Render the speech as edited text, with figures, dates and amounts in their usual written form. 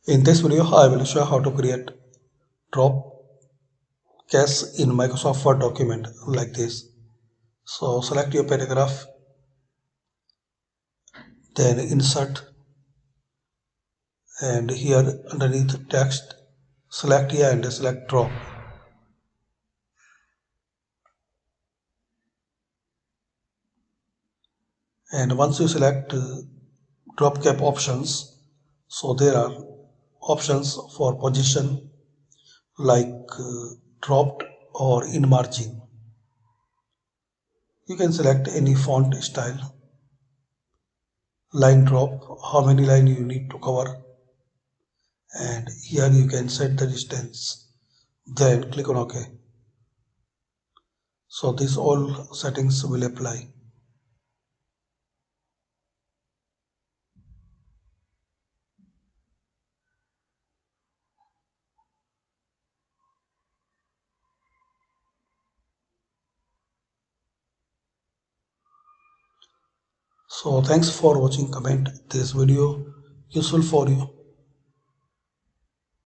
In this video, I will show how to create drop cache in Microsoft Word document like this. So select your paragraph, then insert, and here underneath text, select here and select drop. And once you select drop cap options, so there are options for position like dropped or in margin. You can select any font style, line drop, how many line you need to cover, and here you can set the distance, then click on OK. So these all settings will apply. So thanks for watching. Comment this video useful for you.